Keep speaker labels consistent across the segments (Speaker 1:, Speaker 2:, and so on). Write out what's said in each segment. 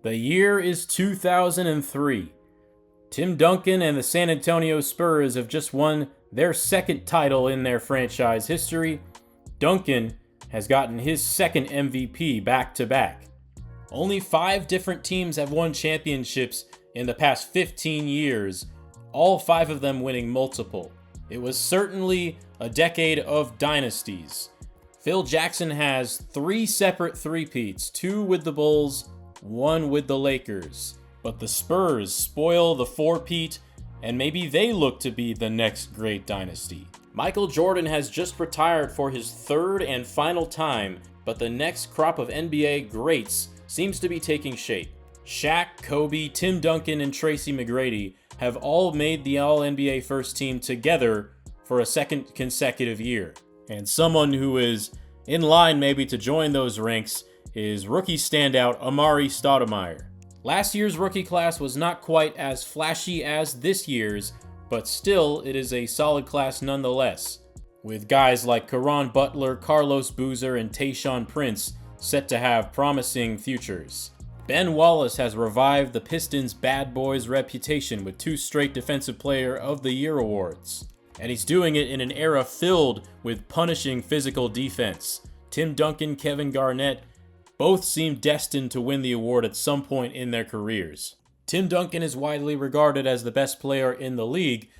Speaker 1: The year is 2003. Tim Duncan and the San Antonio Spurs have just won their second title in their franchise history. Duncan has gotten his second MVP back-to-back. Only 5 different teams have won championships in the past 15 years, all 5 of them winning multiple. It was certainly a decade of dynasties. Phil Jackson has 3 separate three-peats, 2 with the Bulls, 1 with the Lakers. But the Spurs spoil the 4-peat, and maybe they look to be the next great dynasty. Michael Jordan has just retired for his 3rd and final time, but the next crop of NBA greats seems to be taking shape. Shaq, Kobe, Tim Duncan, and Tracy McGrady have all made the All-NBA first team together for a second consecutive year. And someone who is in line maybe to join those ranks is rookie standout Amar'e Stoudemire. Last year's rookie class was not quite as flashy as this year's, but still it is a solid class nonetheless, with guys like Caron Butler, Carlos Boozer, and Tayshaun Prince set to have promising futures. Ben Wallace has revived the Pistons' bad boys reputation with 2 straight Defensive Player of the Year awards. And he's doing it in an era filled with punishing physical defense. Tim Duncan, Kevin Garnett, both seem destined to win the award at some point in their careers. Tim Duncan is widely regarded as the best player in the league,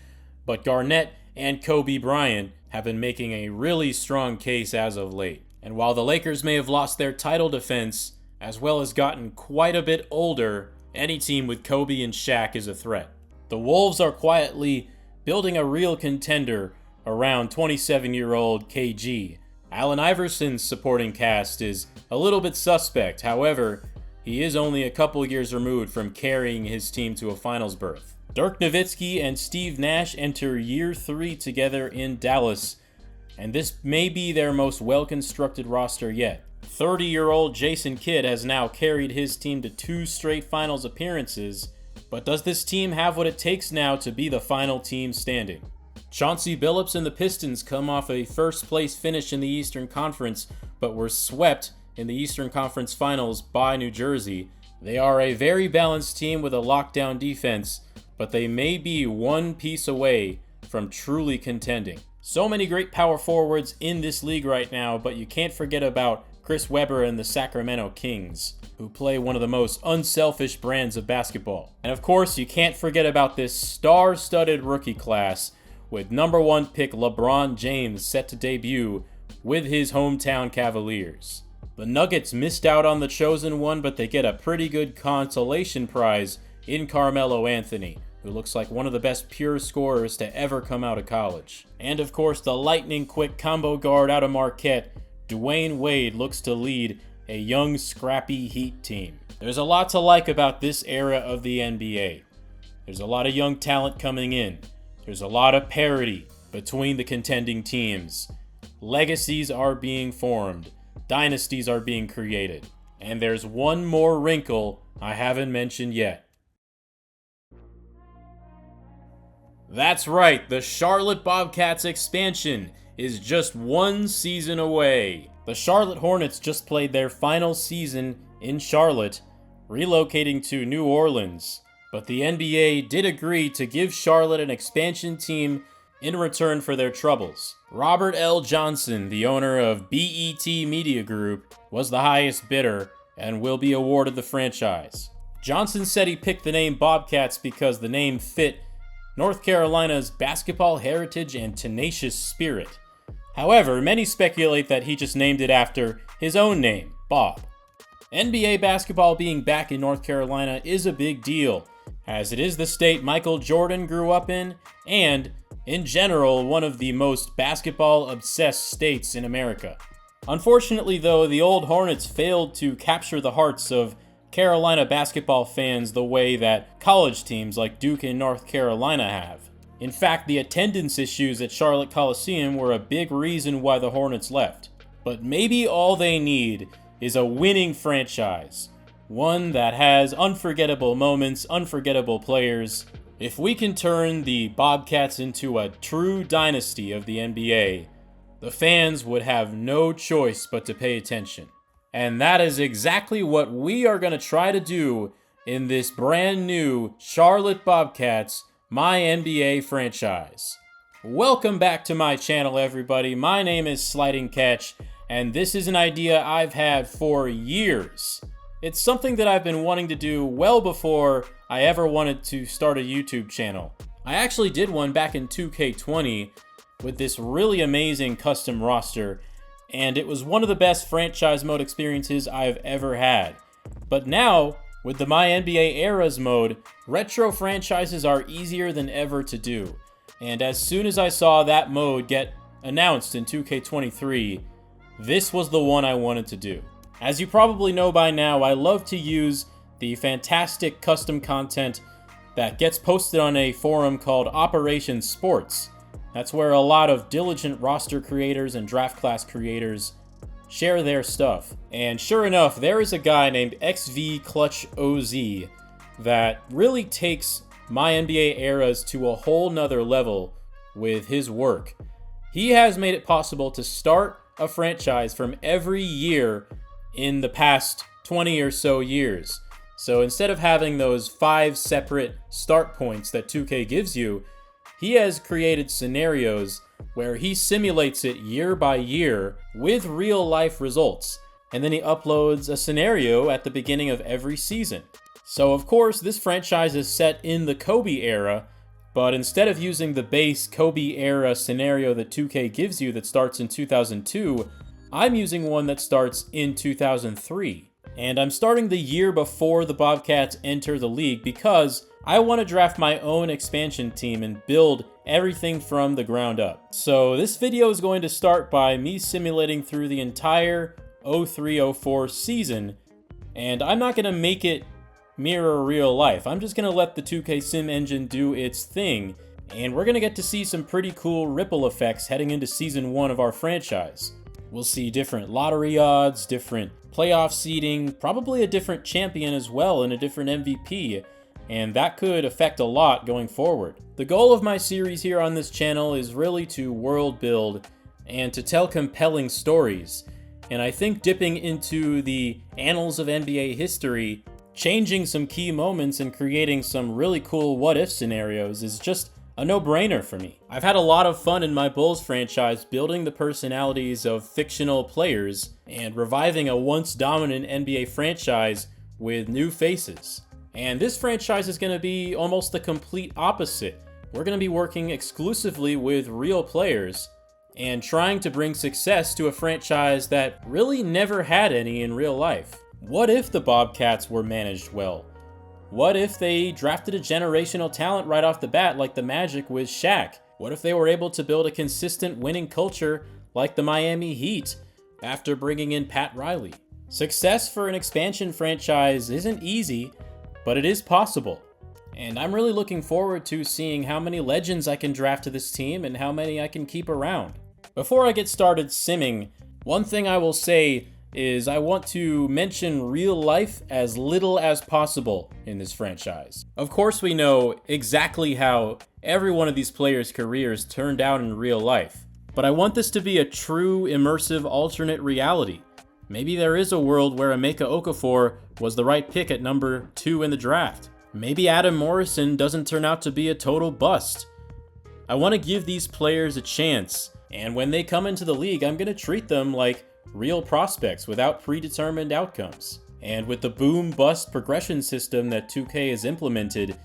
Speaker 1: but Garnett and Kobe Bryant have been making a really strong case as of late. And while the Lakers may have lost their title defense, as well as gotten quite a bit older, any team with Kobe and Shaq is a threat. The Wolves are quietly building a real contender around 27-year-old KG. Allen Iverson's supporting cast is a little bit suspect. However, he is only a couple years removed from carrying his team to a finals berth. Dirk Nowitzki and Steve Nash enter year 3 together in Dallas, and this may be their most well-constructed roster yet. 30-year-old Jason Kidd has now carried his team to 2 straight finals appearances, but does this team have what it takes now to be the final team standing? Chauncey Billups and the Pistons come off a first-place finish in the Eastern Conference, but were swept in the Eastern Conference Finals by New Jersey. They are a very balanced team with a lockdown defense, but they may be one piece away from truly contending. So many great power forwards in this league right now, but you can't forget about Chris Webber and the Sacramento Kings, who play one of the most unselfish brands of basketball. And of course, you can't forget about this star-studded rookie class with number 1 pick LeBron James set to debut with his hometown Cavaliers. The Nuggets missed out on the chosen one, but they get a pretty good consolation prize in Carmelo Anthony, who looks like one of the best pure scorers to ever come out of college. And of course, the lightning-quick combo guard out of Marquette, Dwayne Wade, looks to lead a young, scrappy Heat team. There's a lot to like about this era of the NBA. There's a lot of young talent coming in. There's a lot of parity between the contending teams. Legacies are being formed. Dynasties are being created. And there's one more wrinkle I haven't mentioned yet. That's right, the Charlotte Bobcats expansion is just 1 season away. The Charlotte Hornets just played their final season in Charlotte, relocating to New Orleans. But the NBA did agree to give Charlotte an expansion team in return for their troubles. Robert L. Johnson, the owner of BET Media Group, was the highest bidder and will be awarded the franchise. Johnson said he picked the name Bobcats because the name fit North Carolina's basketball heritage and tenacious spirit. However, many speculate that he just named it after his own name, Bob. NBA basketball being back in North Carolina is a big deal, as it is the state Michael Jordan grew up in, and, in general, one of the most basketball-obsessed states in America. Unfortunately, though, the old Hornets failed to capture the hearts of Carolina basketball fans the way that college teams like Duke and North Carolina have. In fact, the attendance issues at Charlotte Coliseum were a big reason why the Hornets left. But maybe all they need is a winning franchise. One that has unforgettable moments, unforgettable players. If we can turn the Bobcats into a true dynasty of the NBA, the fans would have no choice but to pay attention. And that is exactly what we are going to try to do in this brand new Charlotte Bobcats My NBA franchise. Welcome back to my channel, everybody. My name is Sliding Catch, and this is an idea I've had for years. It's something that I've been wanting to do well before I ever wanted to start a YouTube channel. I actually did one back in 2K20 with this really amazing custom roster, and it was one of the best franchise mode experiences I've ever had. But now, with the My NBA Eras mode, retro franchises are easier than ever to do. And as soon as I saw that mode get announced in 2K23, this was the one I wanted to do. As you probably know by now, I love to use the fantastic custom content that gets posted on a forum called Operation Sports. That's where a lot of diligent roster creators and draft class creators share their stuff. And sure enough, there is a guy named XVClutchOZ that really takes My NBA Eras to a whole nother level with his work. He has made it possible to start a franchise from every year in the past 20 or so years. So instead of having those 5 separate start points that 2K gives you, he has created scenarios where he simulates it year by year with real life results, and then he uploads a scenario at the beginning of every season. So of course, this franchise is set in the Kobe era, but instead of using the base Kobe era scenario that 2K gives you that starts in 2002, I'm using one that starts in 2003. And I'm starting the year before the Bobcats enter the league because I want to draft my own expansion team and build everything from the ground up. So this video is going to start by me simulating through the entire 03-04 season, and I'm not going to make it mirror real life. I'm just going to let the 2K Sim engine do its thing, and we're going to get to see some pretty cool ripple effects heading into Season 1 of our franchise. We'll see different lottery odds, different playoff seeding, probably a different champion as well, and a different MVP, and that could affect a lot going forward. The goal of my series here on this channel is really to world build and to tell compelling stories, and I think dipping into the annals of NBA history, changing some key moments and creating some really cool what-if scenarios is just a no-brainer for me. I've had a lot of fun in my Bulls franchise building the personalities of fictional players and reviving a once dominant NBA franchise with new faces. And this franchise is going to be almost the complete opposite. We're going to be working exclusively with real players and trying to bring success to a franchise that really never had any in real life. What if the Bobcats were managed well? What if they drafted a generational talent right off the bat like the Magic with Shaq? What if they were able to build a consistent winning culture like the Miami Heat after bringing in Pat Riley? Success for an expansion franchise isn't easy, but it is possible. And I'm really looking forward to seeing how many legends I can draft to this team and how many I can keep around. Before I get started simming, one thing I will say is I want to mention real life as little as possible in this franchise. Of course, we know exactly how every one of these players' careers turned out in real life, but I want this to be a true, immersive, alternate reality. Maybe there is a world where Emeka Okafor was the right pick at number 2 in the draft. Maybe Adam Morrison doesn't turn out to be a total bust. I want to give these players a chance, and when they come into the league, I'm going to treat them like real prospects without predetermined outcomes. And with the boom-bust progression system that 2K has implemented,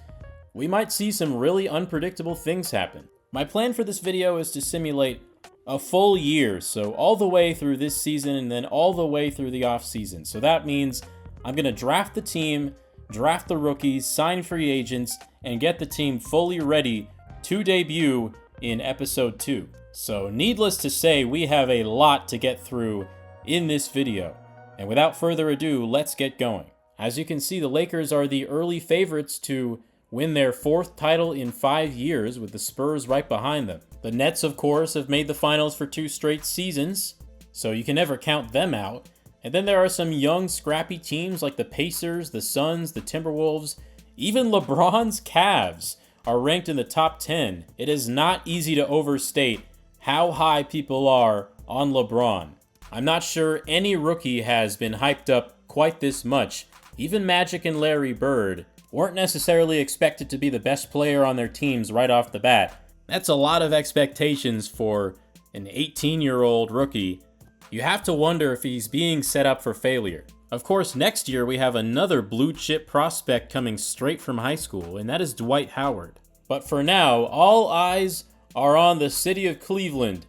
Speaker 1: we might see some really unpredictable things happen. My plan for this video is to simulate a full year, so all the way through this season and then all the way through the off-season. So that means I'm going to draft the team, draft the rookies, sign free agents, and get the team fully ready to debut in Episode 2. So needless to say, we have a lot to get through in this video. And without further ado, let's get going. As you can see, the Lakers are the early favorites to win their 4th title in 5 years, with the Spurs right behind them. The Nets, of course, have made the finals for 2 straight seasons, so you can never count them out. And then there are some young, scrappy teams like the Pacers, the Suns, the Timberwolves, even LeBron's Cavs are ranked in the top 10. It is not easy to overstate how high people are on LeBron. I'm not sure any rookie has been hyped up quite this much. Even Magic and Larry Bird weren't necessarily expected to be the best player on their teams right off the bat. That's a lot of expectations for an 18-year-old rookie. You have to wonder if he's being set up for failure. Of course, next year we have another blue chip prospect coming straight from high school, and that is Dwight Howard. But for now, all eyes are on the city of Cleveland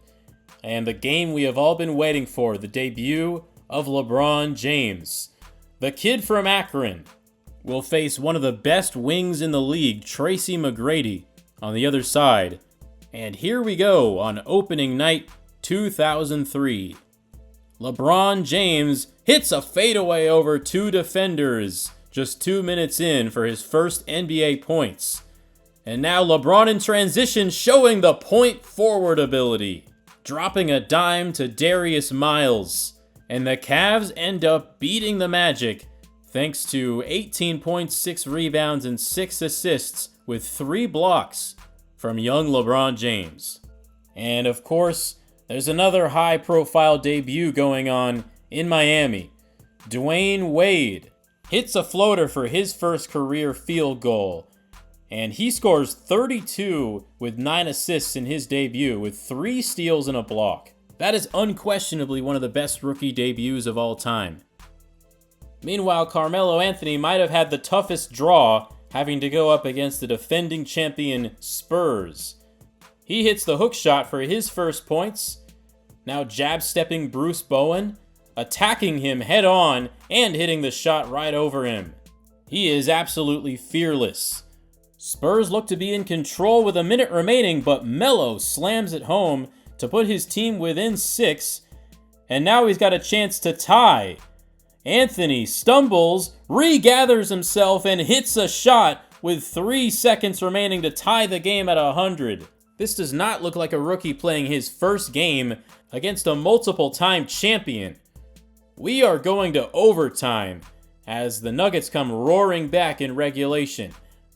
Speaker 1: and the game we have all been waiting for, the debut of LeBron James. The kid from Akron will face one of the best wings in the league, Tracy McGrady, on the other side. And here we go on opening night 2003. LeBron James hits a fadeaway over two defenders just 2 minutes in for his first NBA points. And now LeBron in transition, showing the point forward ability, dropping a dime to Darius Miles. And the Cavs end up beating the Magic thanks to 18 points, 6 rebounds, and 6 assists with 3 blocks from young LeBron James. And of course, there's another high-profile debut going on in Miami. Dwayne Wade hits a floater for his first career field goal, and he scores 32 with 9 assists in his debut with 3 steals and a block. That is unquestionably one of the best rookie debuts of all time. Meanwhile, Carmelo Anthony might have had the toughest draw, having to go up against the defending champion Spurs. He hits the hook shot for his first points. Now jab-stepping Bruce Bowen, attacking him head-on and hitting the shot right over him. He is absolutely fearless. Spurs look to be in control with a minute remaining, but Melo slams it home to put his team within 6, and now he's got a chance to tie. Anthony stumbles, regathers himself, and hits a shot with 3 seconds remaining to tie the game at 100. This does not look like a rookie playing his first game against a multiple-time champion. We are going to overtime as the Nuggets come roaring back in regulation.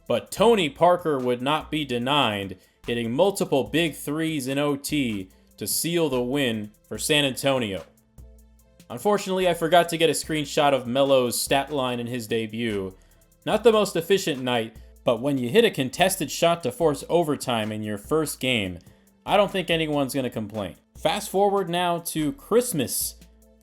Speaker 1: But Tony Parker would not be denied, hitting multiple big threes in OT to seal the win for San Antonio. Unfortunately, I forgot to get a screenshot of Melo's stat line in his debut. Not the most efficient night, but when you hit a contested shot to force overtime in your first game, I don't think anyone's going to complain. Fast forward now to Christmas,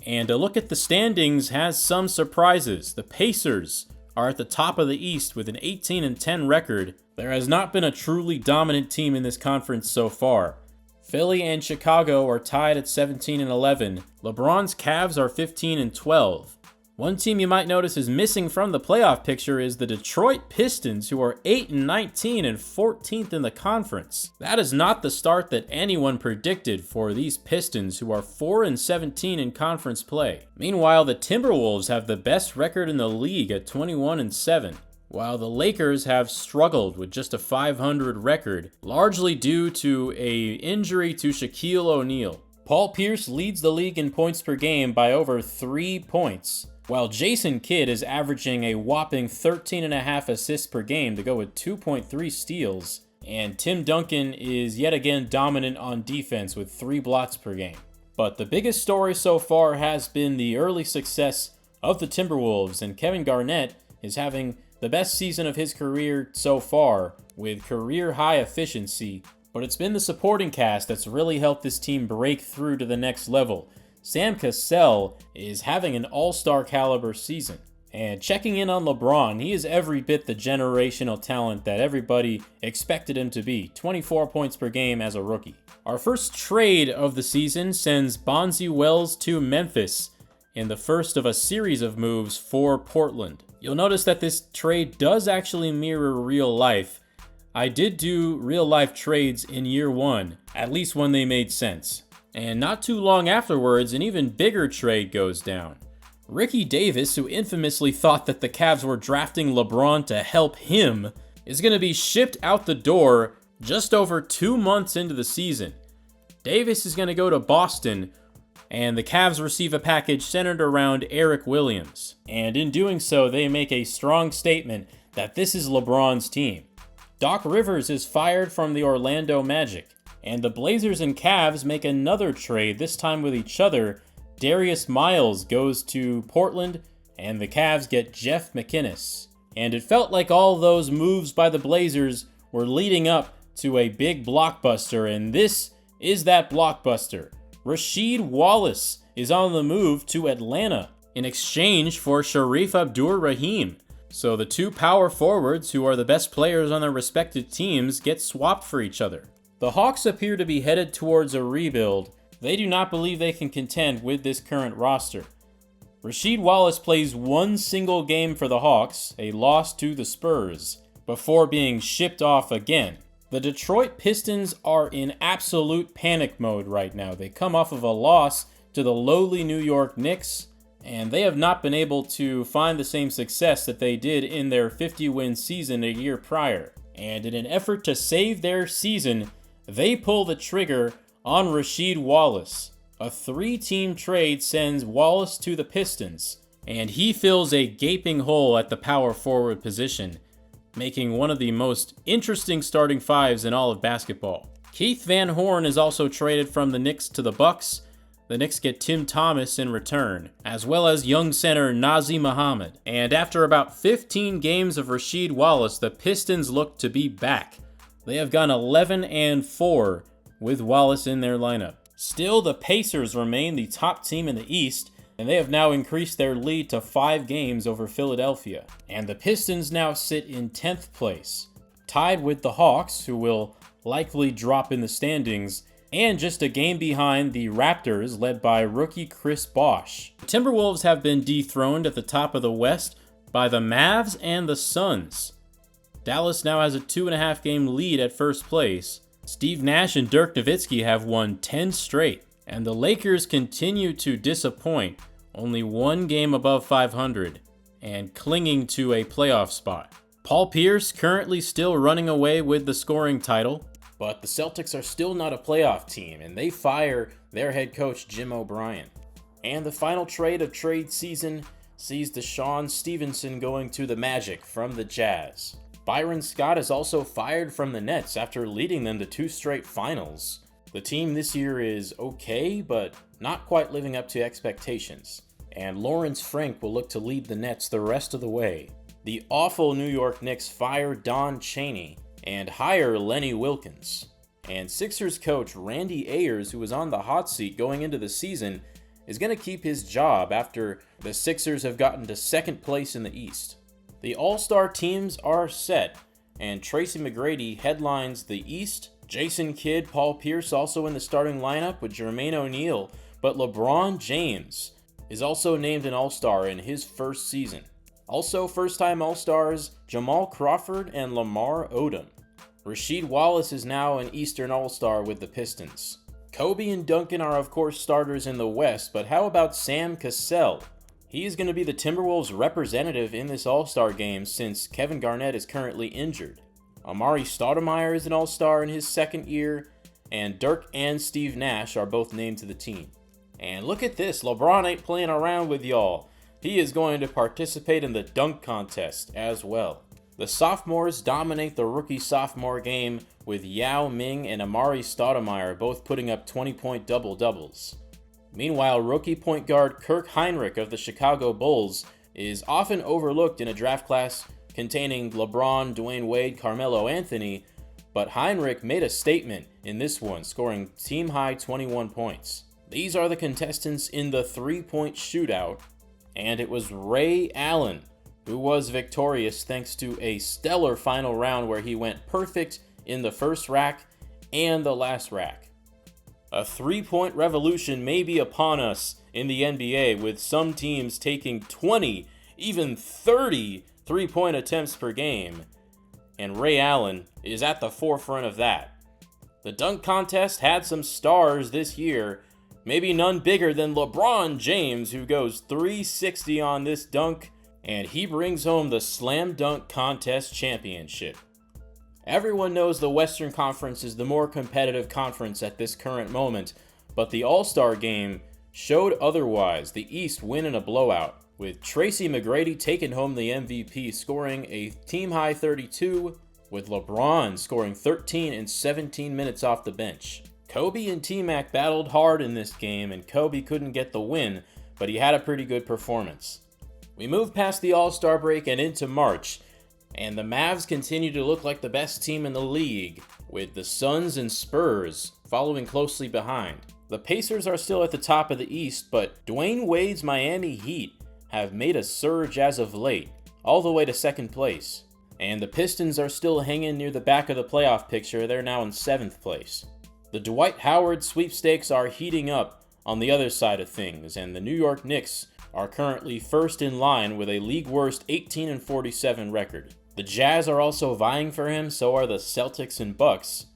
Speaker 1: and a look at the standings has some surprises. The Pacers are at the top of the East with an 18-10 record. There has not been a truly dominant team in this conference so far. Philly and Chicago are tied at 17-11. LeBron's Cavs are 15-12. One team you might notice is missing from the playoff picture is the Detroit Pistons, who are 8-19 and 14th in the conference. That is not the start that anyone predicted for these Pistons, who are 4-17 in conference play. Meanwhile, the Timberwolves have the best record in the league at 21-7. While the Lakers have struggled with just a .500 record, largely due to an injury to Shaquille O'Neal. Paul Pierce leads the league in points per game by over 3 points, while Jason Kidd is averaging a whopping 13.5 assists per game to go with 2.3 steals, and Tim Duncan is yet again dominant on defense with 3 blocks per game. But the biggest story so far has been the early success of the Timberwolves, and Kevin Garnett is having the best season of his career so far with career-high efficiency, but it's been the supporting cast that's really helped this team break through to the next level. Sam Cassell is having an all-star caliber season. And checking in on LeBron, he is every bit the generational talent that everybody expected him to be. 24 points per game as a rookie. Our first trade of the season sends Bonzi Wells to Memphis in the first of a series of moves for Portland. You'll notice that this trade does actually mirror real life. I did do real life trades in year 1, at least when they made sense. And not too long afterwards, an even bigger trade goes down. Ricky Davis, who infamously thought that the Cavs were drafting LeBron to help him, is going to be shipped out the door just over 2 months into the season. Davis is going to go to Boston, and the Cavs receive a package centered around Eric Williams. And in doing so, they make a strong statement that this is LeBron's team. Doc Rivers is fired from the Orlando Magic, and the Blazers and Cavs make another trade, this time with each other, Darius Miles goes to Portland, and the Cavs get Jeff McInnes. And it felt like all those moves by the Blazers were leading up to a big blockbuster, and this is that blockbuster. Rasheed Wallace is on the move to Atlanta in exchange for Sharif Abdur-Rahim. So the two power forwards, who are the best players on their respective teams, get swapped for each other. The Hawks appear to be headed towards a rebuild. They do not believe they can contend with this current roster. Rasheed Wallace plays one single game for the Hawks, a loss to the Spurs, before being shipped off again. The Detroit Pistons are in absolute panic mode right now. They come off of a loss to the lowly New York Knicks, and they have not been able to find the same success that they did in their 50-win season a year prior. And in an effort to save their season, they pull the trigger on Rasheed Wallace. A 3-team trade sends Wallace to the Pistons, and he fills a gaping hole at the power forward position, making one of the most interesting starting fives in all of basketball. Keith Van Horn is also traded from the Knicks to the Bucks. The Knicks get Tim Thomas in return, as well as young center Nazr Muhammad. And after about 15 games of Rasheed Wallace, the Pistons look to be back. They have gone 11-4 with Wallace in their lineup. Still, the Pacers remain the top team in the East, and they have now increased their lead to 5 games over Philadelphia. And the Pistons now sit in 10th place, tied with the Hawks, who will likely drop in the standings, and just a game behind the Raptors, led by rookie Chris Bosh. The Timberwolves have been dethroned at the top of the West by the Mavs and the Suns. Dallas now has a 2.5 game lead at first place. Steve Nash and Dirk Nowitzki have won 10 straight, and the Lakers continue to disappoint, only 1 game above 500, and clinging to a playoff spot. Paul Pierce currently still running away with the scoring title, but the Celtics are still not a playoff team, and they fire their head coach Jim O'Brien. And the final trade of trade season sees Deshaun Stevenson going to the Magic from the Jazz. Byron Scott is also fired from the Nets after leading them to 2 straight finals. The team this year is okay, but not quite living up to expectations. And Lawrence Frank will look to lead the Nets the rest of the way. The awful New York Knicks fire Don Chaney and hire Lenny Wilkens. And Sixers coach Randy Ayers, who was on the hot seat going into the season, is going to keep his job after the Sixers have gotten to 2nd place in the East. The All-Star teams are set, and Tracy McGrady headlines the East. Jason Kidd, Paul Pierce also in the starting lineup with Jermaine O'Neal, but LeBron James is also named an All-Star in his first season. Also first-time All-Stars Jamal Crawford and Lamar Odom. Rasheed Wallace is now an Eastern All-Star with the Pistons. Kobe and Duncan are of course starters in the West, but how about Sam Cassell? He is going to be the Timberwolves representative in this All-Star game since Kevin Garnett is currently injured. Amari Stoudemire is an All-Star in his 2nd year, and Dirk and Steve Nash are both named to the team. And look at this, LeBron ain't playing around with y'all. He is going to participate in the dunk contest as well. The sophomores dominate the rookie-sophomore game with Yao Ming and Amari Stoudemire both putting up 20-point double-doubles. Meanwhile, rookie point guard Kirk Hinrich of the Chicago Bulls is often overlooked in a draft class containing LeBron, Dwayne Wade, Carmelo Anthony, but Hinrich made a statement in this one, scoring team-high 21 points. These are the contestants in the 3-point shootout, and it was Ray Allen who was victorious thanks to a stellar final round where he went perfect in the first rack and the last rack. A 3-point revolution may be upon us in the NBA, with some teams taking 20, even 30 3-point attempts per game, and Ray Allen is at the forefront of that. The dunk contest had some stars this year, maybe none bigger than LeBron James, who goes 360 on this dunk, and he brings home the Slam Dunk Contest Championship. Everyone knows the Western Conference is the more competitive conference at this current moment, but the All-Star game showed otherwise. The East win in a blowout, with Tracy McGrady taking home the MVP, scoring a team-high 32, with LeBron scoring 13 in 17 minutes off the bench. Kobe and T-Mac battled hard in this game, and Kobe couldn't get the win, but he had a pretty good performance. We move past the All-Star break and into March, and the Mavs continue to look like the best team in the league, with the Suns and Spurs following closely behind. The Pacers are still at the top of the East, but Dwayne Wade's Miami Heat have made a surge as of late, all the way to second place. And the Pistons are still hanging near the back of the playoff picture. They're now in 7th place. The Dwight Howard sweepstakes are heating up on the other side of things, and the New York Knicks are currently first in line with a league-worst 18-47 record. The Jazz are also vying for him, so are the Celtics and Bucks.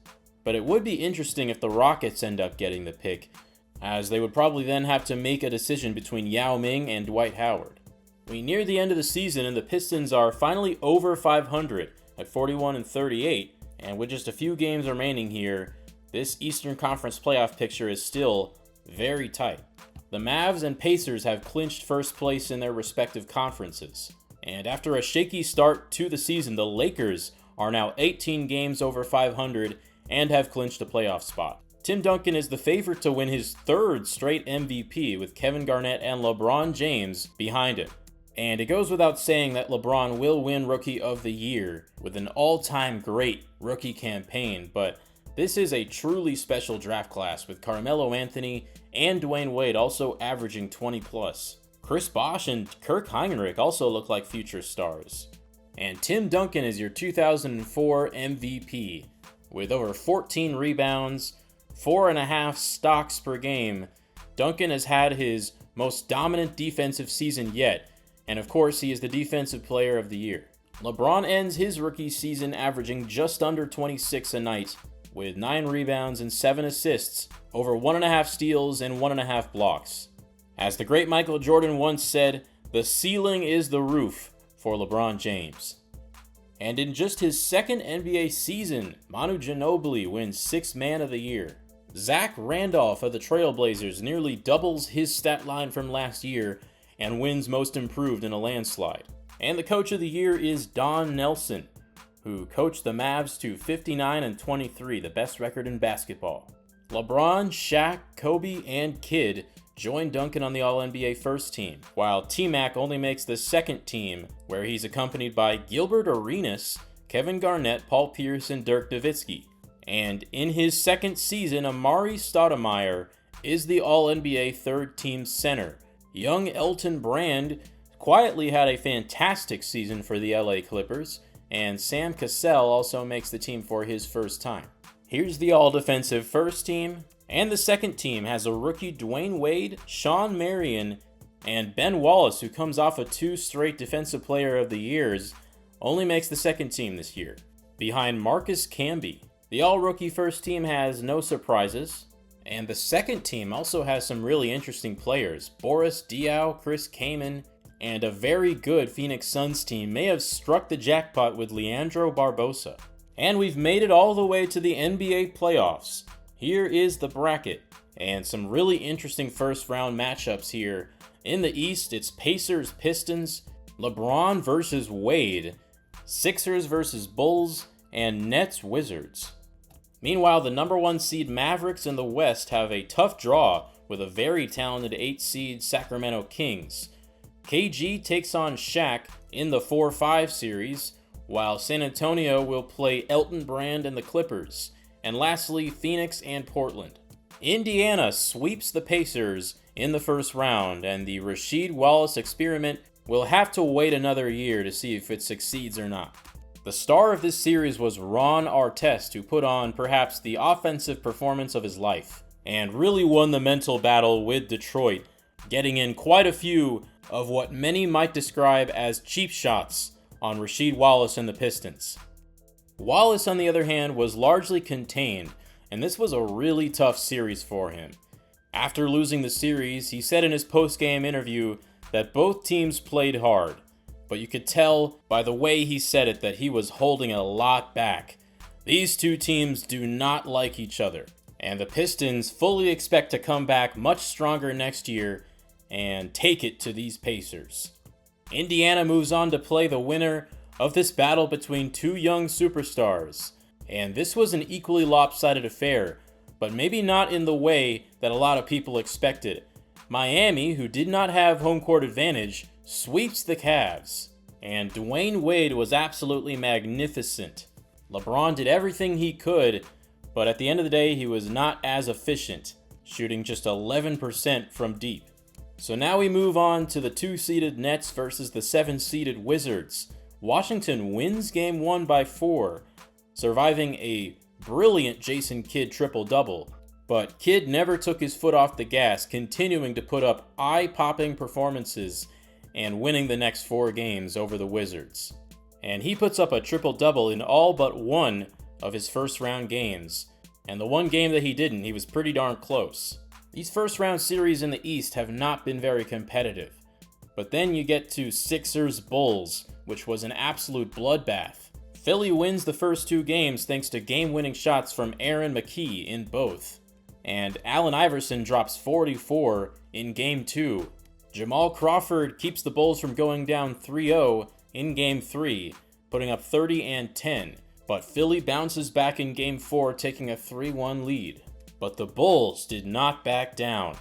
Speaker 1: But it would be interesting if the Rockets end up getting the pick, as they would probably then have to make a decision between Yao Ming and Dwight Howard. We near the end of the season, and the Pistons are finally over 500 at 41-38, and with just a few games remaining here, this Eastern Conference playoff picture is still very tight. The Mavs and Pacers have clinched first place in their respective conferences, and after a shaky start to the season, the Lakers are now 18 games over 500 and have clinched a playoff spot. Tim Duncan is the favorite to win his 3rd straight MVP, with Kevin Garnett and LeBron James behind him. And it goes without saying that LeBron will win Rookie of the Year with an all-time great rookie campaign, but this is a truly special draft class, with Carmelo Anthony and Dwayne Wade also averaging 20+. Chris Bosh and Kirk Heinrich also look like future stars. And Tim Duncan is your 2004 MVP, with over 14 rebounds, 4.5 stocks per game. Duncan has had his most dominant defensive season yet, and of course he is the Defensive Player of the Year. LeBron ends his rookie season averaging just under 26 a night, with 9 rebounds and 7 assists, over 1.5 steals and 1.5 blocks. As the great Michael Jordan once said, the ceiling is the roof for LeBron James. And in just his 2nd NBA season, Manu Ginobili wins 6th Man of the Year. Zach Randolph of the Trailblazers nearly doubles his stat line from last year and wins Most Improved in a landslide. And the Coach of the Year is Don Nelson, who coached the Mavs to 59-23, the best record in basketball. LeBron, Shaq, Kobe, and Kidd join Duncan on the All-NBA first team, while T-Mac only makes the second team, where he's accompanied by Gilbert Arenas, Kevin Garnett, Paul Pierce, and Dirk Nowitzki. And in his 2nd season, Amari Stoudemire is the All-NBA third-team center. Young Elton Brand quietly had a fantastic season for the LA Clippers, and Sam Cassell also makes the team for his first time. Here's the all-defensive first team, and the second team has a rookie Dwayne Wade, Sean Marion, and Ben Wallace, who comes off of 2 straight Defensive Player of the Years, only makes the second team this year, behind Marcus Camby. The all-rookie first team has no surprises, and the second team also has some really interesting players. Boris Diaw, Chris Kaman, and a very good Phoenix Suns team may have struck the jackpot with Leandro Barbosa. And we've made it all the way to the NBA playoffs. Here is the bracket, and some really interesting first round matchups here. In the East, it's Pacers, Pistons, LeBron versus Wade, Sixers versus Bulls, and Nets, Wizards. Meanwhile, the number 1 seed Mavericks in the West have a tough draw with a very talented 8 seed Sacramento Kings. KG takes on Shaq in the 4-5 series, while San Antonio will play Elton Brand and the Clippers. And lastly, Phoenix and Portland. Indiana sweeps the Pacers in the first round, and the Rasheed Wallace experiment will have to wait another year to see if it succeeds or not. The star of this series was Ron Artest, who put on perhaps the offensive performance of his life, and really won the mental battle with Detroit, getting in quite a few of what many might describe as cheap shots on Rasheed Wallace and the Pistons. Wallace, on the other hand, was largely contained, and this was a really tough series for him. After losing the series, he said in his post-game interview that both teams played hard, but you could tell by the way he said it that he was holding a lot back. These two teams do not like each other, and the Pistons fully expect to come back much stronger next year and take it to these Pacers. Indiana moves on to play the winner of this battle between two young superstars, and this was an equally lopsided affair, but maybe not in the way that a lot of people expected. Miami, who did not have home court advantage, sweeps the Cavs. And Dwayne Wade was absolutely magnificent. LeBron did everything he could, but at the end of the day, he was not as efficient, shooting just 11% from deep. So now we move on to the 2-seeded Nets versus the 7-seeded Wizards. Washington wins Game 1 by 4, surviving a brilliant Jason Kidd triple-double. But Kidd never took his foot off the gas, continuing to put up eye-popping performances and winning the next 4 games over the Wizards. And he puts up a triple-double in all but one of his first-round games. And the one game that he didn't, he was pretty darn close. These first-round series in the East have not been very competitive. But then you get to Sixers-Bulls, which was an absolute bloodbath. Philly wins the first 2 games thanks to game-winning shots from Aaron McKie in both. And Allen Iverson drops 44 in Game 2. Jamal Crawford keeps the Bulls from going down 3-0 in Game 3, putting up 30 and 10. But Philly bounces back in Game 4, taking a 3-1 lead. But the Bulls did not back down.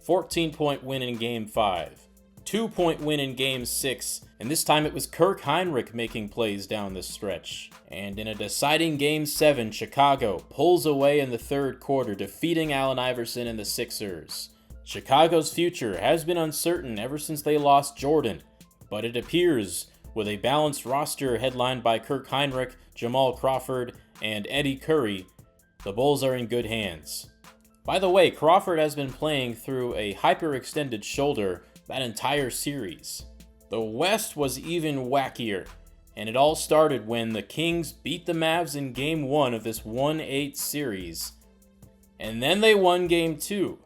Speaker 1: 14-point win in Game 5. 2-point win in Game 6, and this time it was Kirk Heinrich making plays down the stretch. And in a deciding Game 7, Chicago pulls away in the third quarter, defeating Allen Iverson and the Sixers. Chicago's future has been uncertain ever since they lost Jordan, but it appears with a balanced roster headlined by Kirk Heinrich, Jamal Crawford, and Eddie Curry, the Bulls are in good hands. By the way, Crawford has been playing through a hyperextended shoulder that entire series. The West was even wackier, and it all started when the Kings beat the Mavs in Game 1 of this 1-8 series. And then they won Game 2.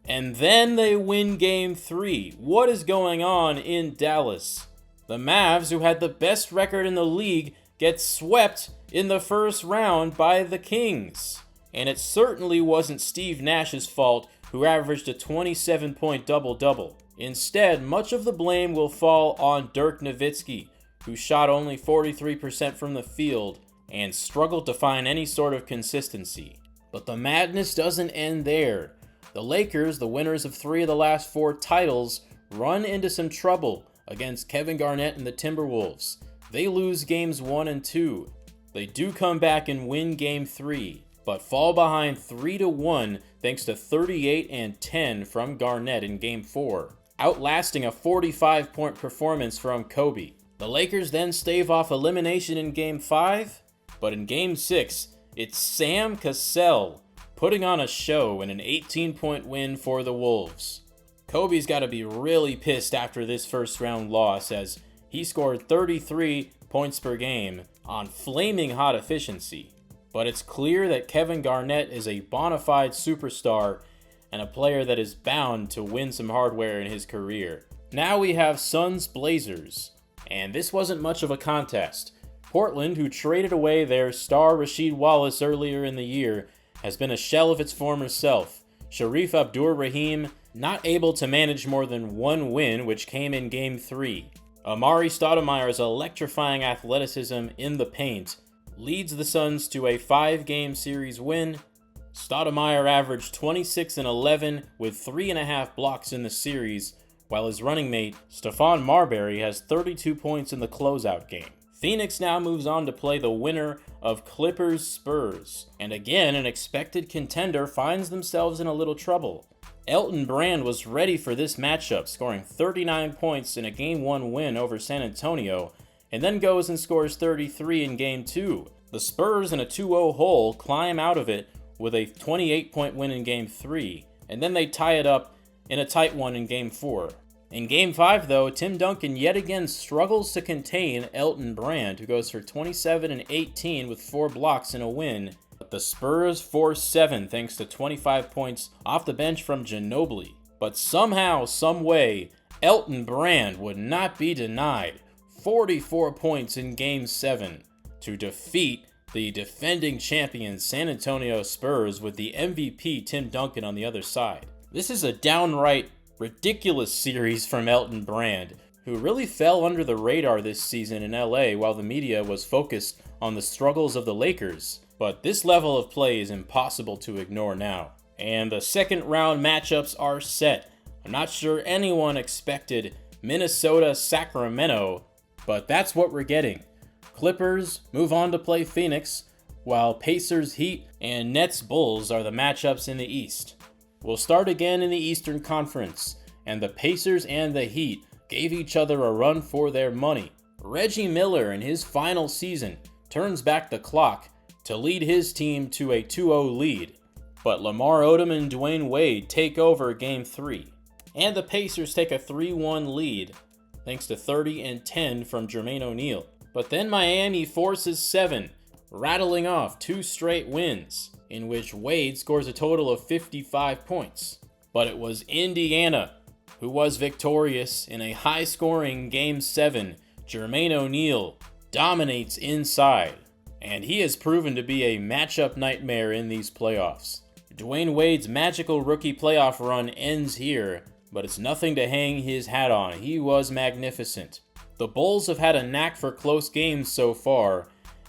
Speaker 1: And then they win Game 3. What is going on in Dallas? The Mavs, who had the best record in the league, get swept in the first round by the Kings. And it certainly wasn't Steve Nash's fault, who averaged a 27-point double-double. Instead, much of the blame will fall on Dirk Nowitzki, who shot only 43% from the field and struggled to find any sort of consistency. But the madness doesn't end there. The Lakers, the winners of 3 of the last 4 titles, run into some trouble against Kevin Garnett and the Timberwolves. They lose games 1 and 2. They do come back and win game 3, but fall behind 3-1 thanks to 38 and 10 from Garnett in game 4, outlasting a 45-point performance from Kobe. The Lakers then stave off elimination in game 5, but in game 6, it's Sam Cassell putting on a show in an 18-point win for the Wolves. Kobe's got to be really pissed after this first round loss, as he scored 33 points per game on flaming hot efficiency. But it's clear that Kevin Garnett is a bona fide superstar and a player that is bound to win some hardware in his career. Now we have Suns Blazers, and this wasn't much of a contest. Portland, who traded away their star Rasheed Wallace earlier in the year, has been a shell of its former self. Sharif Abdur-Rahim not able to manage more than 1 win, which came in game 3. Amari Stoudemire's electrifying athleticism in the paint leads the Suns to a 5-game series win. Stoudemire averaged 26 and 11 with 3.5 blocks in the series, while his running mate, Stephon Marbury, has 32 points in the closeout game. Phoenix now moves on to play the winner of Clippers-Spurs, and again, an expected contender finds themselves in a little trouble. Elton Brand was ready for this matchup, scoring 39 points in a Game 1 win over San Antonio, and then goes and scores 33 in Game 2. The Spurs, in a 2-0 hole, climb out of it with a 28-point win in Game 3, and then they tie it up in a tight one in Game 4. In Game 5, though, Tim Duncan yet again struggles to contain Elton Brand, who goes for 27 and 18 with 4 blocks in a win. But the Spurs force 7 thanks to 25 points off the bench from Ginobili. But somehow, someway, Elton Brand would not be denied 44 points in Game 7 to defeat the defending champion San Antonio Spurs with the MVP Tim Duncan on the other side. This is a downright ridiculous series from Elton Brand, who really fell under the radar this season in LA while the media was focused on the struggles of the Lakers. But this level of play is impossible to ignore now. And the second round matchups are set. I'm not sure anyone expected Minnesota-Sacramento, but that's what we're getting. Clippers move on to play Phoenix, while Pacers-Heat and Nets-Bulls are the matchups in the East. We'll start again in the Eastern Conference, and the Pacers and the Heat gave each other a run for their money. Reggie Miller in his final season turns back the clock to lead his team to a 2-0 lead, but Lamar Odom and Dwayne Wade take over Game 3, and the Pacers take a 3-1 lead thanks to 30 and 10 from Jermaine O'Neal. But then Miami forces 7, rattling off 2 straight wins, in which Wade scores a total of 55 points. But it was Indiana who was victorious in a high-scoring Game 7. Jermaine O'Neal dominates inside, and he has proven to be a matchup nightmare in these playoffs. Dwayne Wade's magical rookie playoff run ends here, but it's nothing to hang his hat on. He was magnificent. The Bulls have had a knack for close games so far,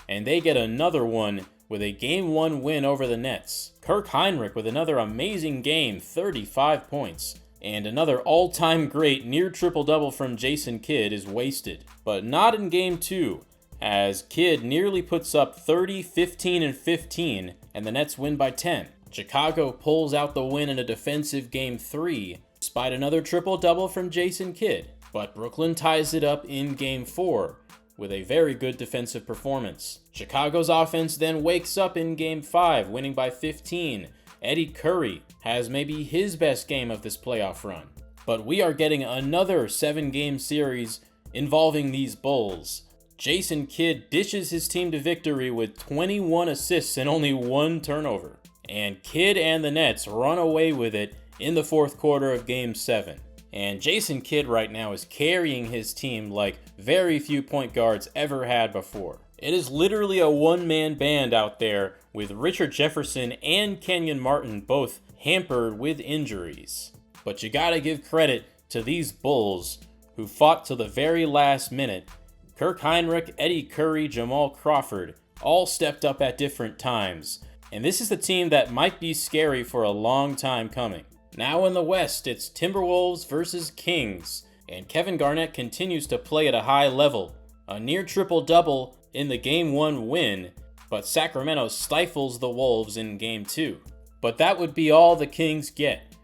Speaker 1: and they get another one with a Game 1 win over the Nets. Kirk Heinrich with another amazing game, 35 points. And another all-time great near triple-double from Jason Kidd is wasted. But not in Game 2, as Kidd nearly puts up 30, 15, and 15, and the Nets win by 10. Chicago pulls out the win in a defensive Game 3, despite another triple-double from Jason Kidd. But Brooklyn ties it up in Game 4 with a very good defensive performance. Chicago's offense then wakes up in Game 5, winning by 15. Eddie Curry has maybe his best game of this playoff run. But we are getting another 7-game series involving these Bulls. Jason Kidd dishes his team to victory with 21 assists and only 1 turnover. And Kidd and the Nets run away with it in the fourth quarter of Game 7. And Jason Kidd right now is carrying his team like very few point guards ever had before. It is literally a one-man band out there with Richard Jefferson and Kenyon Martin both hampered with injuries. But you gotta give credit to these Bulls who fought till the very last minute. Kirk Heinrich, Eddie Curry, Jamal Crawford all stepped up at different times. And this is the team that might be scary for a long time coming. Now in the West, it's Timberwolves versus Kings, and Kevin Garnett continues to play at a high level. A near triple-double in the Game 1 win, but Sacramento stifles the Wolves in Game 2. But that would be all the Kings get.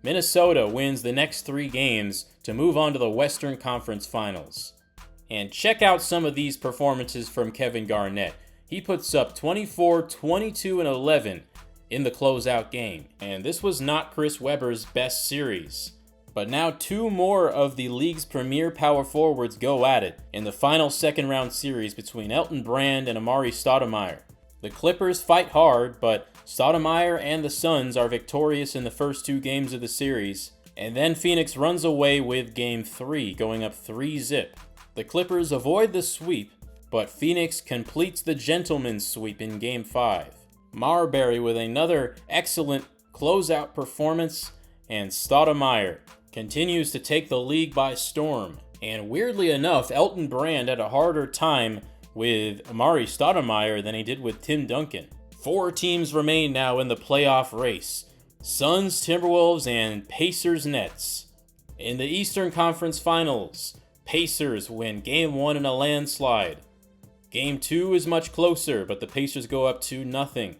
Speaker 1: Minnesota wins the next 3 games to move on to the Western Conference Finals. And check out some of these performances from Kevin Garnett. He puts up 24, 22, and 11 in the closeout game. And this was not Chris Webber's best series. But now 2 more of the league's premier power forwards go at it in the final second round series between Elton Brand and Amari Stoudemire. The Clippers fight hard, but Stoudemire and the Suns are victorious in the first 2 games of the series. And then Phoenix runs away with Game 3, going up 3-zip. The Clippers avoid the sweep, but Phoenix completes the gentleman's sweep in Game 5. Marbury with another excellent closeout performance, and Stoudemire continues to take the league by storm. And weirdly enough, Elton Brand had a harder time with Amari Stoudemire than he did with Tim Duncan. 4 teams remain now in the playoff race: Suns, Timberwolves, and Pacers Nets. In the Eastern Conference Finals, Pacers win Game 1 in a landslide. Game 2 is much closer, but the Pacers go up 2-0.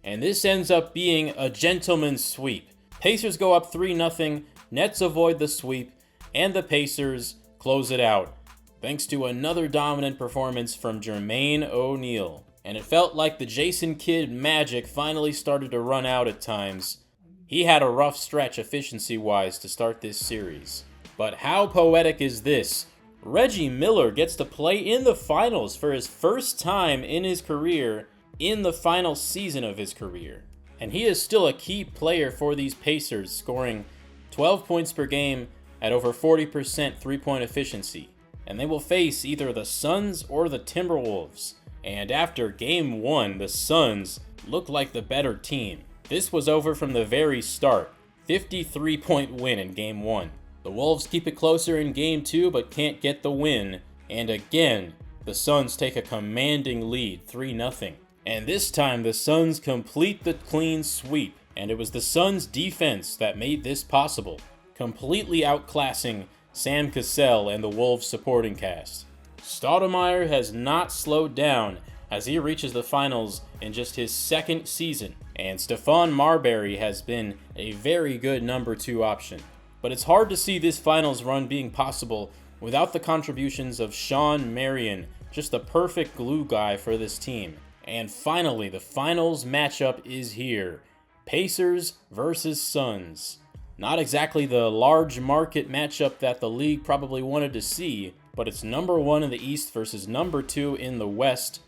Speaker 1: And this ends up being a gentleman's sweep. Pacers go up 3-0, Nets avoid the sweep, and the Pacers close it out, thanks to another dominant performance from Jermaine O'Neal. And it felt like the Jason Kidd magic finally started to run out at times. He had a rough stretch efficiency-wise to start this series. But how poetic is this? Reggie Miller gets to play in the finals for his first time in his career, in the final season of his career. And he is still a key player for these Pacers, scoring 12 points per game at over 40% three-point efficiency. And they will face either the Suns or the Timberwolves. And after Game 1, the Suns looked like the better team. This was over from the very start. 53-point win in Game 1. The Wolves keep it closer in Game 2 but can't get the win. And again, the Suns take a commanding lead, 3-0. And this time the Suns complete the clean sweep, and it was the Suns' defense that made this possible, completely outclassing Sam Cassell and the Wolves supporting cast. Stoudemire has not slowed down as he reaches the finals in just his second season, and Stephon Marbury has been a very good number 2 option. But it's hard to see this finals run being possible without the contributions of Shawn Marion, just the perfect glue guy for this team. And finally, the finals matchup is here. Pacers versus Suns. Not exactly the large market matchup that the league probably wanted to see, but it's number 1 in the East versus number 2 in the West,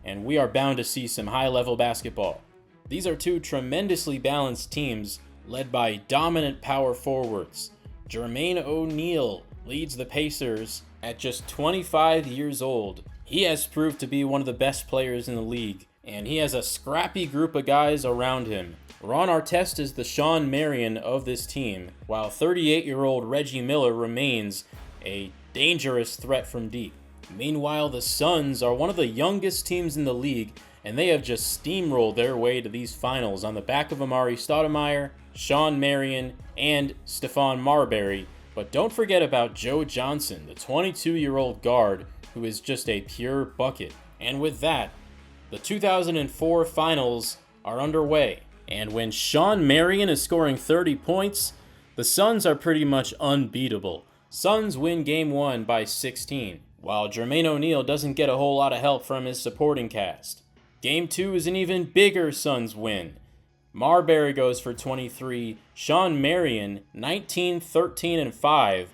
Speaker 1: and we are bound to see some high-level basketball. These are 2 tremendously balanced teams led by dominant power forwards. Jermaine O'Neal leads the Pacers at just 25 years old. He has proved to be one of the best players in the league, and he has a scrappy group of guys around him. Ron Artest is the Shawn Marion of this team, while 38-year-old Reggie Miller remains a dangerous threat from deep. Meanwhile, the Suns are one of the youngest teams in the league, and they have just steamrolled their way to these finals on the back of Amar'e Stoudemire, Shawn Marion, and Stephon Marbury. But don't forget about Joe Johnson, the 22-year-old guard, who is just a pure bucket. And with that, the 2004 finals are underway. And when Shawn Marion is scoring 30 points, the Suns are pretty much unbeatable. Suns win Game 1 by 16, while Jermaine O'Neal doesn't get a whole lot of help from his supporting cast. Game 2 is an even bigger Suns win. Marbury goes for 23, Shawn Marion 19, 13, and 5.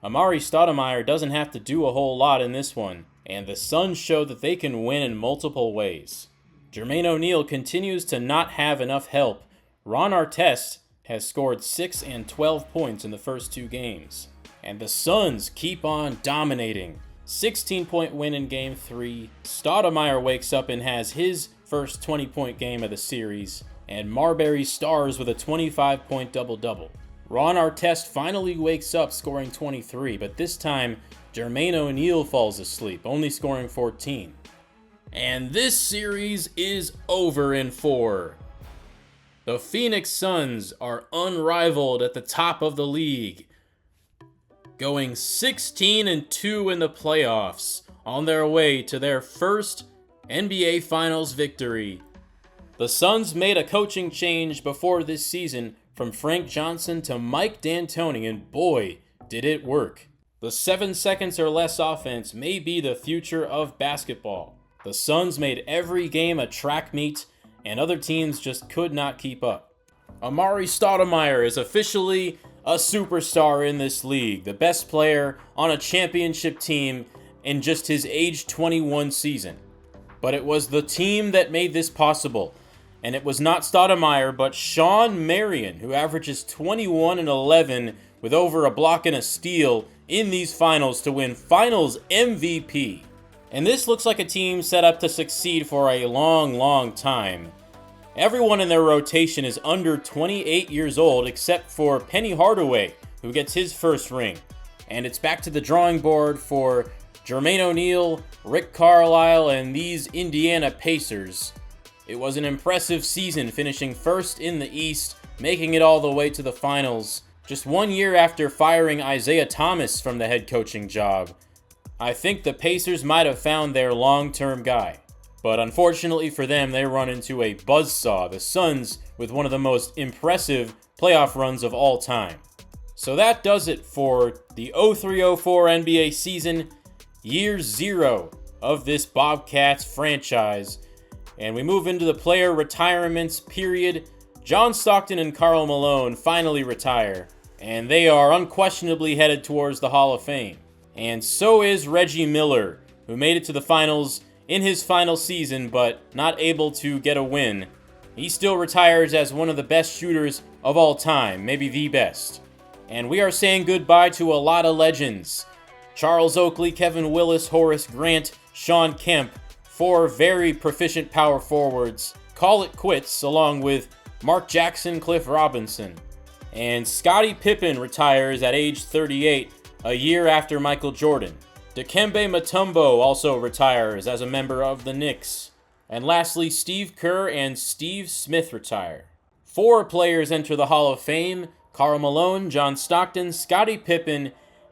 Speaker 1: Amar'e Stoudemire doesn't have to do a whole lot in this one, and the Suns show that they can win in multiple ways. Jermaine O'Neal continues to not have enough help. Ron Artest has scored 6 and 12 points in the first 2 games. And the Suns keep on dominating. 16-point win in Game 3. Stoudemire wakes up and has his first 20-point game of the series. And Marbury stars with a 25-point double-double. Ron Artest finally wakes up scoring 23, but this time Jermaine O'Neal falls asleep, only scoring 14. And this series is over in 4. The Phoenix Suns are unrivaled at the top of the league, going 16-2 in the playoffs on their way to their first NBA Finals victory. The Suns made a coaching change before this season from Frank Johnson to Mike D'Antoni, and boy, did it work. The 7 seconds or less offense may be the future of basketball. The Suns made every game a track meet, and other teams just could not keep up. Amar'e Stoudemire is officially a superstar in this league, the best player on a championship team in just his age 21 season. But it was the team that made this possible, and it was not Stoudemire, but Shawn Marion, who averages 21 and 11 with over a block and a steal in these finals to win Finals MVP. And this looks like a team set up to succeed for a long time. Everyone in their rotation is under 28 years old except for Penny Hardaway, who gets his first ring. And it's back to the drawing board for Jermaine O'Neal, Rick Carlisle, and these Indiana Pacers. It was an impressive season, finishing first in the East, making it all the way to the finals, just 1 year after firing Isaiah Thomas from the head coaching job. I think the Pacers might have found their long-term guy. But unfortunately for them, they run into a buzzsaw, the Suns, with one of the most impressive playoff runs of all time. So that does it for the 03-04 NBA season, year 0 of this Bobcats franchise. And we move into the player retirements period. John Stockton and Karl Malone finally retire, and they are unquestionably headed towards the Hall of Fame. And so is Reggie Miller, who made it to the finals in his final season, but not able to get a win. He still retires as one of the best shooters of all time, maybe the best. And we are saying goodbye to a lot of legends. Charles Oakley, Kevin Willis, Horace Grant, Shawn Kemp, 4 very proficient power forwards. Call it quits, along with Mark Jackson, Cliff Robinson. And Scottie Pippen retires at age 38, a year after Michael Jordan. Dikembe Mutombo also retires as a member of the Knicks. And lastly, Steve Kerr and Steve Smith retire. 4 players enter the Hall of Fame: Karl Malone, John Stockton, Scottie Pippen,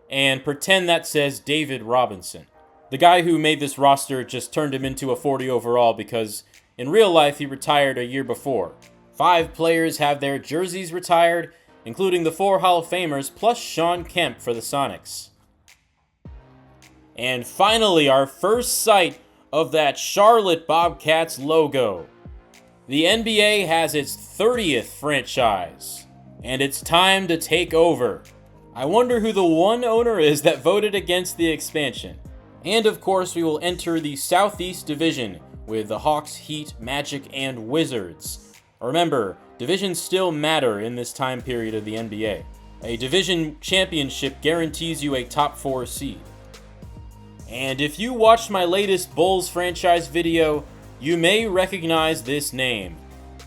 Speaker 1: and pretend that says David Robinson. The guy who made this roster just turned him into a 40 overall because in real life he retired a year before. 5 players have their jerseys retired, including the 4 Hall of Famers plus Shawn Kemp for the Sonics. And finally, our first sight of that Charlotte Bobcats logo. The NBA has its 30th franchise, and it's time to take over. I wonder who the one owner is that voted against the expansion. And of course, we will enter the Southeast Division with the Hawks, Heat, Magic, and Wizards. Remember, divisions still matter in this time period of the NBA. A division championship guarantees you a top 4 seed. And if you watched my latest Bulls franchise video, you may recognize this name.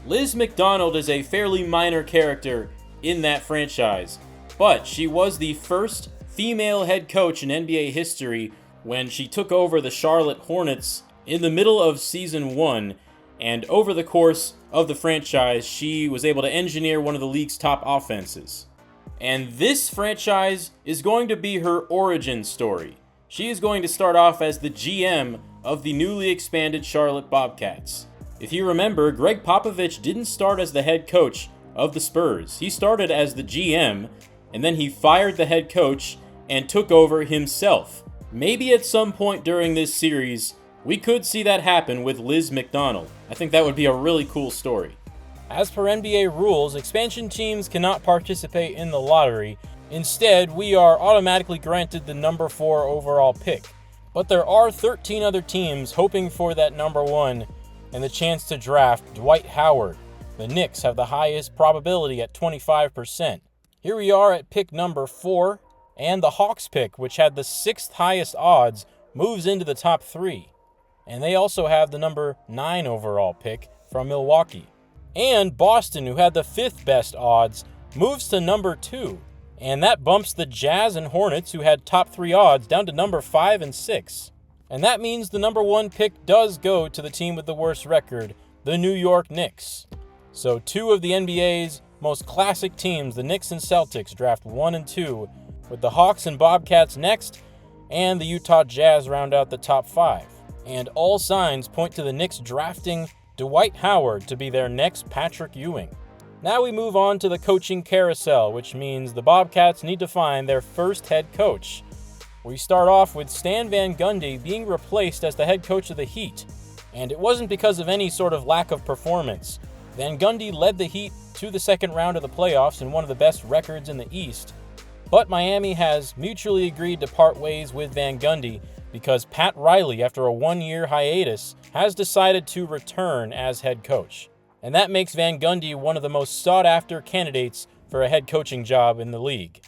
Speaker 1: Liz McDonald is a fairly minor character in that franchise, but she was the first female head coach in NBA history when she took over the Charlotte Hornets in the middle of Season 1, and over the course of the franchise, she was able to engineer one of the league's top offenses. And this franchise is going to be her origin story. She is going to start off as the GM of the newly expanded Charlotte Bobcats. If you remember, Greg Popovich didn't start as the head coach of the Spurs. He started as the GM, and then he fired the head coach and took over himself. Maybe at some point during this series, we could see that happen with Liz McDonald. I think that would be a really cool story. As per NBA rules, expansion teams cannot participate in the lottery. Instead, we are automatically granted the number 4 overall pick. But there are 13 other teams hoping for that number 1 and the chance to draft Dwight Howard. The Knicks have the highest probability at 25%. Here we are at pick number 4, and the Hawks pick, which had the 6th highest odds, moves into the top 3. And they also have the number 9 overall pick from Milwaukee. And Boston, who had the 5th best odds, moves to number 2. And that bumps the Jazz and Hornets, who had top 3 odds, down to number 5 and 6. And that means the number 1 pick does go to the team with the worst record, the New York Knicks. So 2 of the NBA's most classic teams, the Knicks and Celtics, draft 1 and 2, with the Hawks and Bobcats next, and the Utah Jazz round out the top 5. And all signs point to the Knicks drafting Dwight Howard to be their next Patrick Ewing. Now we move on to the coaching carousel, which means the Bobcats need to find their first head coach. We start off with Stan Van Gundy being replaced as the head coach of the Heat. And it wasn't because of any sort of lack of performance. Van Gundy led the Heat to the second round of the playoffs and one of the best records in the East. But Miami has mutually agreed to part ways with Van Gundy because Pat Riley, after a 1-year hiatus, has decided to return as head coach. And that makes Van Gundy one of the most sought-after candidates for a head coaching job in the league.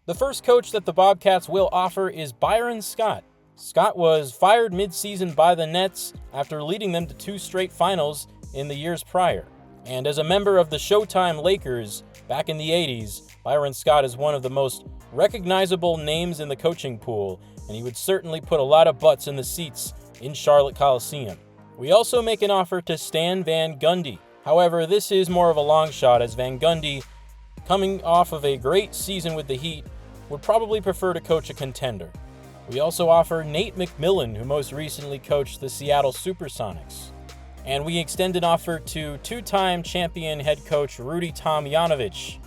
Speaker 1: The first coach that the Bobcats will offer is Byron Scott. Scott was fired mid-season by the Nets after leading them to 2 straight finals in the years prior. And as a member of the Showtime Lakers back in the 80s, Byron Scott is one of the most recognizable names in the coaching pool, and he would certainly put a lot of butts in the seats in Charlotte Coliseum. We also make an offer to Stan Van Gundy. However, this is more of a long shot, as Van Gundy, coming off of a great season with the Heat, would probably prefer to coach a contender. We also offer Nate McMillan, who most recently coached the Seattle Supersonics. And we extend an offer to 2-time champion head coach Rudy Tomjanovich.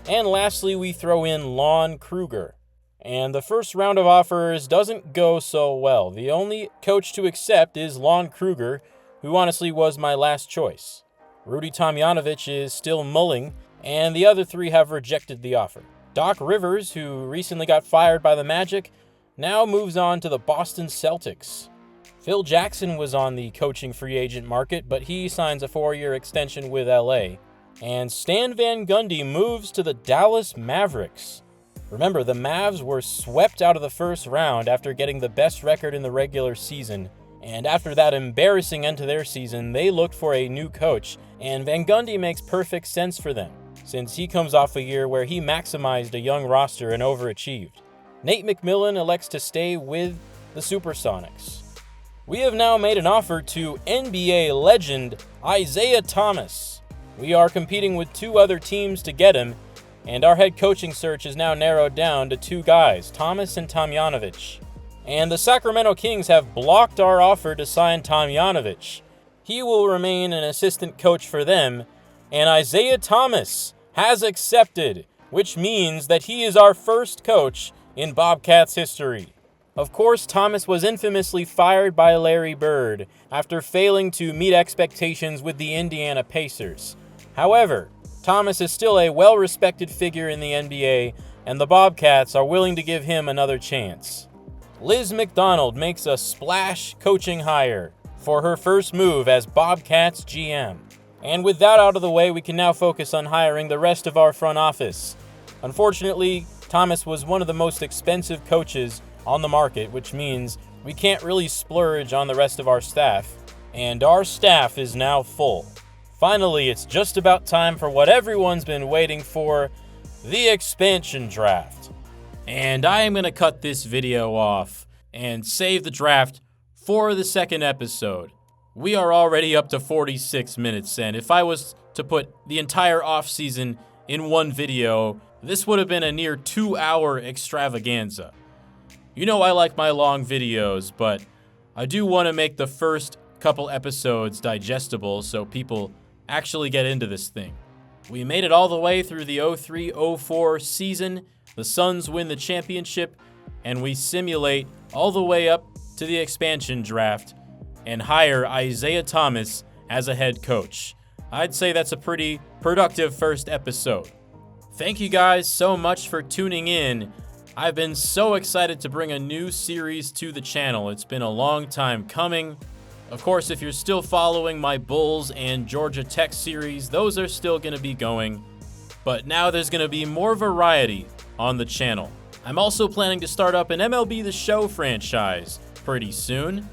Speaker 1: And lastly, we throw in Lon Kruger. And the first round of offers doesn't go so well. The only coach to accept is Lon Kruger, who honestly was my last choice. Rudy Tomjanovich is still mulling, and the other 3 have rejected the offer. Doc Rivers, who recently got fired by the Magic, now moves on to the Boston Celtics. Phil Jackson was on the coaching free agent market, but he signs a 4-year extension with LA. And Stan Van Gundy moves to the Dallas Mavericks. Remember, the Mavs were swept out of the first round after getting the best record in the regular season. And after that embarrassing end to their season, they looked for a new coach, and Van Gundy makes perfect sense for them, since he comes off a year where he maximized a young roster and overachieved. Nate McMillan elects to stay with the Supersonics. We have now made an offer to NBA legend Isaiah Thomas. We are competing with 2 other teams to get him, and our head coaching search is now narrowed down to 2 guys, Thomas and Tomjanovich. And the Sacramento Kings have blocked our offer to sign Tomjanovich. He will remain an assistant coach for them, and Isaiah Thomas has accepted, which means that he is our first coach in Bobcats history. Of course, Thomas was infamously fired by Larry Bird after failing to meet expectations with the Indiana Pacers. However, Thomas is still a well-respected figure in the NBA, and the Bobcats are willing to give him another chance. Liz McDonald makes a splash coaching hire for her first move as Bobcats GM. And with that out of the way, we can now focus on hiring the rest of our front office. Unfortunately, Thomas was one of the most expensive coaches on the market, which means we can't really splurge on the rest of our staff, and our staff is now full. Finally, it's just about time for what everyone's been waiting for, the expansion draft. And I am going to cut this video off and save the draft for the second episode. We are already up to 46 minutes, and if I was to put the entire offseason in one video, this would have been a near 2-hour extravaganza. You know I like my long videos, but I do want to make the first couple episodes digestible so people actually get into this thing. We made it all the way through the 03-04 season, the Suns win the championship, and we simulate all the way up to the expansion draft and hire Isaiah Thomas as a head coach. I'd say that's a pretty productive first episode. Thank you guys so much for tuning in. I've been so excited to bring a new series to the channel. It's been a long time coming. Of course, if you're still following my Bulls and Georgia Tech series, those are still going to be going. But now there's going to be more variety on the channel. I'm also planning to start up an MLB The Show franchise pretty soon.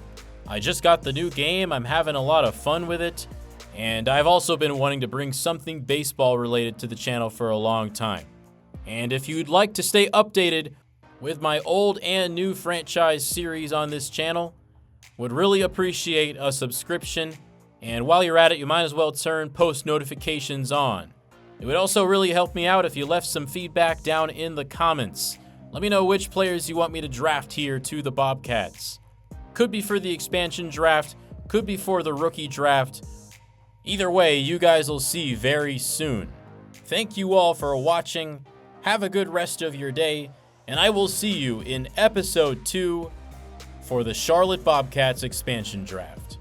Speaker 1: I just got the new game. I'm having a lot of fun with it. And I've also been wanting to bring something baseball related to the channel for a long time. And if you'd like to stay updated with my old and new franchise series on this channel, would really appreciate a subscription. And while you're at it, you might as well turn post notifications on. It would also really help me out if you left some feedback down in the comments. Let me know which players you want me to draft here to the Bobcats. Could be for the expansion draft, could be for the rookie draft. Either way, you guys will see very soon. Thank you all for watching. Have a good rest of your day, and I will see you in episode 2 for the Charlotte Bobcats expansion draft.